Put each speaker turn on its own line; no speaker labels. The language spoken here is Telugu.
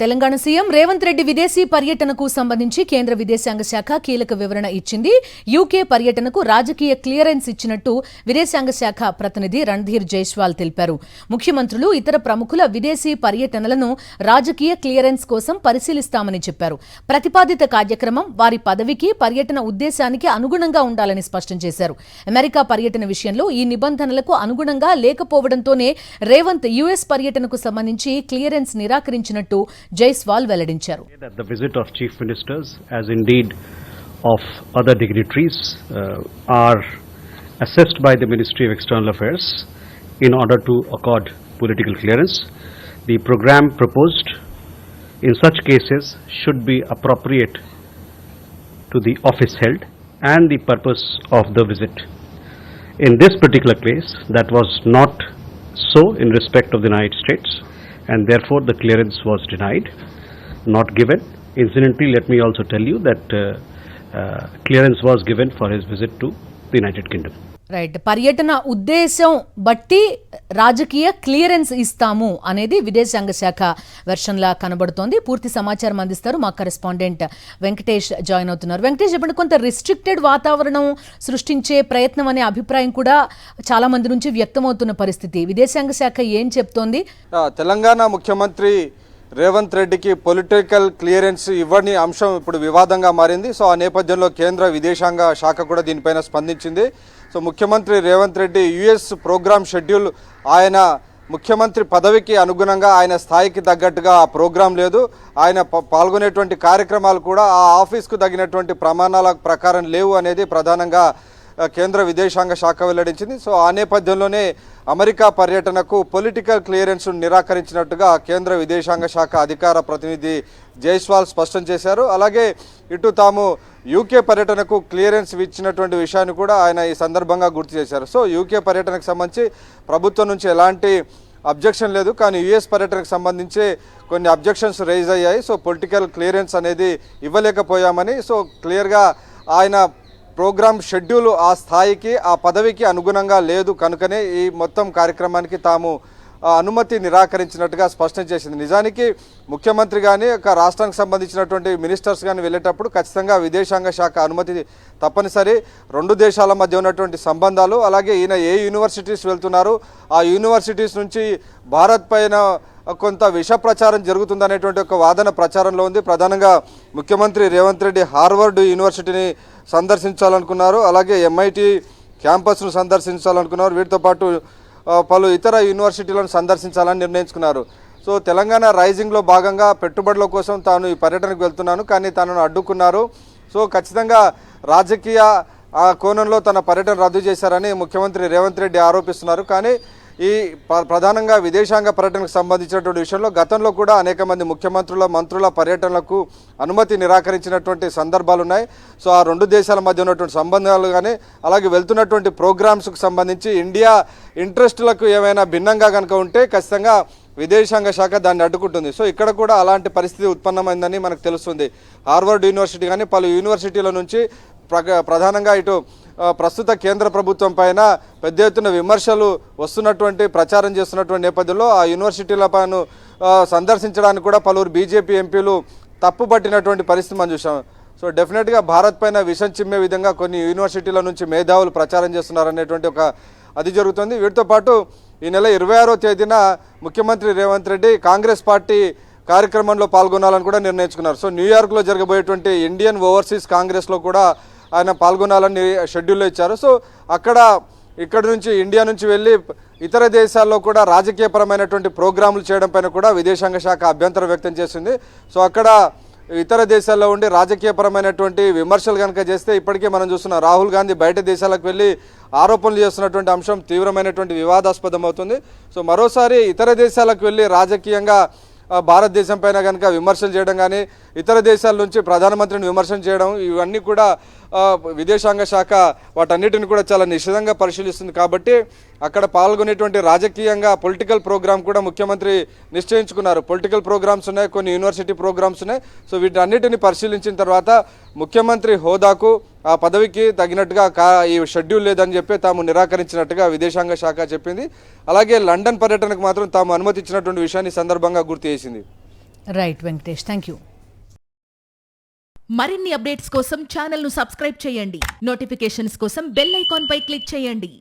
తెలంగాణ సీఎం రేవంత్ రెడ్డి విదేశీ పర్యటనకు సంబంధించి కేంద్ర విదేశాంగ శాఖ కీలక వివరణ ఇచ్చింది. యూకే పర్యటనకు రాజకీయ క్లియరెన్స్ ఇచ్చినట్టు విదేశాంగ శాఖ ప్రతినిధి రణ్ధీర్ జైస్వాల్ తెలిపారు. ముఖ్యమంత్రులు ఇతర ప్రముఖుల విదేశీ పర్యటనలను రాజకీయ క్లియరెన్స్ కోసం పరిశీలిస్తామని చెప్పారు. ప్రతిపాదిత కార్యక్రమం వారి పదవికి, పర్యటన ఉద్దేశానికి అనుగుణంగా ఉండాలని స్పష్టం చేశారు. అమెరికా పర్యటన విషయంలో ఈ నిబంధనలకు అనుగుణంగా లేకపోవడంతోనే రేవంత్ యుఎస్ పర్యటనకు సంబంధించి క్లియరెన్స్ నిరాకరించినట్టు జైస్వాల్ వెల్లడించారు.
The visit of chief ministers, as indeed of other dignitaries, are assessed by the Ministry of External Affairs in order to accord political clearance. The program proposed in such cases should be appropriate to the office held and the purpose of the visit. In this particular case, that was not so in respect of the United States, and therefore the clearance was denied, not given. Incidentally, let me also tell you that clearance was given for his visit to the United Kingdom.
Right, పర్యటన ఉద్దేశం బట్టి రాజకీయ క్లియరెన్స్ ఇస్తాము అనేది విదేశాంగ శాఖ వెర్షన్లా కనబడుతోంది. పూర్తి సమాచారం అందిస్తారు మా కరెస్పాండెంట్ వెంకటేష్ జాయిన్ అవుతున్నారు. వెంకటేష్, చెప్పండి, కొంత రిస్ట్రిక్టెడ్ వాతావరణం సృష్టించే ప్రయత్నం అనే అభిప్రాయం కూడా చాలా మంది నుంచి వ్యక్తమవుతున్న పరిస్థితి. విదేశాంగ శాఖ ఏం చెప్తోంది?
తెలంగాణ ముఖ్యమంత్రి రేవంత్ రెడ్డికి పొలిటికల్ క్లియరెన్స్ ఇవ్వని అంశం ఇప్పుడు వివాదంగా మారింది. సో ఆ నేపథ్యంలో కేంద్ర విదేశాంగ శాఖ కూడా దీనిపైన స్పందించింది. సో ముఖ్యమంత్రి Revanth Reddy US program schedule ఆయన ముఖ్యమంత్రి పదవికి అనుగుణంగా ఆయన స్థాయికి తగ్గట్టుగా ఆ ప్రోగ్రాం లేదు. ఆయన పాల్గొనేటువంటి కార్యక్రమాలు కూడా ఆ ఆఫీస్కు తగినటువంటి ప్రమాణాల ప్రకారం లేవు అనేది ప్రధానంగా కేంద్ర విదేశాంగ శాఖ వెల్లడించింది. సో ఆ నేపథ్యంలోనే అమెరికా పర్యటనకు పొలిటికల్ క్లియరెన్స్ నిరాకరించినట్టుగా కేంద్ర విదేశాంగ శాఖ అధికార ప్రతినిధి జైస్వాల్ స్పష్టం చేశారు. అలాగే ఇటు తాము యూకే పర్యటనకు క్లియరెన్స్ ఇచ్చినటువంటి విషయాన్ని కూడా ఆయన ఈ సందర్భంగా గుర్తు చేశారు. సో యూకే పర్యటనకు సంబంధించి ప్రభుత్వం నుంచి ఎలాంటి అబ్జెక్షన్ లేదు, కానీ యుఎస్ పర్యటనకు సంబంధించి కొన్ని అబ్జెక్షన్స్ రైజ్ అయ్యాయి. సో పొలిటికల్ క్లియరెన్స్ అనేది ఇవ్వలేకపోయామని, సో క్లియర్గా ఆయన ప్రోగ్రామ్ షెడ్యూల్ ఆ స్థాయికి, ఆ పదవికి అనుగుణంగా లేదు కనుకనే ఈ మొత్తం కార్యక్రమానికి తాము అనుమతి నిరాకరించినట్టుగా స్పష్టం చేసింది. నిజానికి ముఖ్యమంత్రి కానీ ఒక రాష్ట్రానికి సంబంధించినటువంటి మినిస్టర్స్ కానీ వెళ్ళేటప్పుడు ఖచ్చితంగా విదేశాంగ శాఖ అనుమతి తప్పనిసరి. రెండు దేశాల మధ్య ఉన్నటువంటి సంబంధాలు, అలాగే ఈయన ఏ యూనివర్సిటీస్ వెళ్తున్నారు, ఆ యూనివర్సిటీస్ నుంచి భారత్ పైన కొంత విష ప్రచారం జరుగుతుందనేటువంటి ఒక వాదన ప్రచారంలో ఉంది. ప్రధానంగా ముఖ్యమంత్రి రేవంత్ రెడ్డి హార్వర్డ్ యూనివర్సిటీని సందర్శించాలనుకున్నారు, అలాగే ఎంఐటి క్యాంపస్ను సందర్శించాలనుకున్నారు. వీటితో పాటు పలు ఇతర యూనివర్సిటీలను సందర్శించాలని నిర్ణయించుకున్నారు. సో తెలంగాణ రైజింగ్లో భాగంగా పెట్టుబడుల కోసం తాను ఈ పర్యటనకు వెళ్తున్నాను, కానీ తనను అడ్డుకున్నారు. సో ఖచ్చితంగా రాజకీయ కోణంలో తన పర్యటన రద్దు చేశారని ముఖ్యమంత్రి రేవంత్ రెడ్డి ఆరోపిస్తున్నారు. కానీ ఈ ప్రధానంగా విదేశాంగ పర్యటనకు సంబంధించినటువంటి విషయంలో గతంలో కూడా అనేక మంది ముఖ్యమంత్రుల, మంత్రుల పర్యటనలకు అనుమతి నిరాకరించినటువంటి సందర్భాలు ఉన్నాయి. సో ఆ రెండు దేశాల మధ్య ఉన్నటువంటి సంబంధాలు కానీ, అలాగే వెళ్తున్నటువంటి ప్రోగ్రామ్స్కు సంబంధించి ఇండియా ఇంట్రెస్టులకు ఏమైనా భిన్నంగా కనుక ఉంటే ఖచ్చితంగా విదేశాంగ శాఖ దాన్ని అడ్డుకుంటుంది. సో ఇక్కడ కూడా అలాంటి పరిస్థితి ఉత్పన్నమైందని మనకు తెలుస్తుంది. హార్వర్డ్ యూనివర్సిటీ కానీ పలు యూనివర్సిటీల నుంచి ప్రధానంగా ఇటు ప్రస్తుత కేంద్ర ప్రభుత్వం పైన పెద్ద ఎత్తున విమర్శలు వస్తున్నటువంటి, ప్రచారం చేస్తున్నటువంటి నేపథ్యంలో ఆ యూనివర్సిటీల పైన సందర్శించడానికి కూడా పలువురు బీజేపీ ఎంపీలు తప్పుపట్టినటువంటి పరిస్థితి మనం చూసాం. సో డెఫినెట్గా భారత్ పైన విషం చిమ్మే విధంగా కొన్ని యూనివర్సిటీల నుంచి మేధావులు ప్రచారం చేస్తున్నారనేటువంటి ఒక అది జరుగుతుంది. వీటితో పాటు ఈ నెల 26వ తేదీన ముఖ్యమంత్రి రేవంత్ రెడ్డి కాంగ్రెస్ పార్టీ కార్యక్రమంలో పాల్గొనాలని కూడా నిర్ణయించుకున్నారు. సో న్యూయార్క్లో జరగబోయేటువంటి ఇండియన్ ఓవర్సీస్ కాంగ్రెస్లో కూడా ఆయన పాల్గొనాలని షెడ్యూల్లో ఇచ్చారు. సో ఇక్కడ నుంచి ఇండియా నుంచి వెళ్ళి ఇతర దేశాల్లో కూడా రాజకీయపరమైనటువంటి ప్రోగ్రాములు చేయడం పైన కూడా విదేశాంగ శాఖ అభ్యంతరం వ్యక్తం చేసింది. సో అక్కడ ఇతర దేశాల్లో ఉండి రాజకీయపరమైనటువంటి విమర్శలు కనుక చేస్తే ఇప్పటికే మనం చూస్తున్నాం రాహుల్ గాంధీ బయట దేశాలకు వెళ్ళి ఆరోపణలు చేస్తున్నటువంటి అంశం తీవ్రమైనటువంటి వివాదాస్పదం అవుతుంది. సో మరోసారి ఇతర దేశాలకు వెళ్ళి రాజకీయంగా భారతదేశం పైన కనుక విమర్శలు చేయడం కానీ, ఇతర దేశాల నుంచి ప్రధానమంత్రిని విమర్శలు చేయడం, ఇవన్నీ కూడా విదేశాంగ శాఖ వాటన్నిటిని కూడా చాలా నిశితంగా పరిశీలిస్తుంది. కాబట్టి అక్కడ పాల్గొనేటువంటి రాజకీయంగా పొలిటికల్ ప్రోగ్రామ్ కూడా ముఖ్యమంత్రి నిశ్చయించుకున్నారు. పొలిటికల్ ప్రోగ్రామ్స్ ఉన్నాయి, కొన్ని యూనివర్సిటీ ప్రోగ్రామ్స్ ఉన్నాయి. సో వీటన్నిటిని పరిశీలించిన తర్వాత ముఖ్యమంత్రి హోదాకు ఆ పదవికి తగినట్టుగా ఈ షెడ్యూల్ లేదని చెప్పి తాము నిరాకరించినట్టుగా విదేశాంగ శాఖ చెప్పింది. అలాగే లండన్ పర్యటనకు మాత్రం తాము అనుమతి ఇచ్చినటువంటి విషయాన్ని సందర్భంగా గుర్తు చేసింది.
Right Venkatesh, thank you.
మరిన్ని అప్డేట్స్ కోసం ఛానల్ను సబ్స్క్రైబ్ చేయండి. నోటిఫికేషన్స్ కోసం బెల్ ఐకాన్ పై క్లిక్ చేయండి.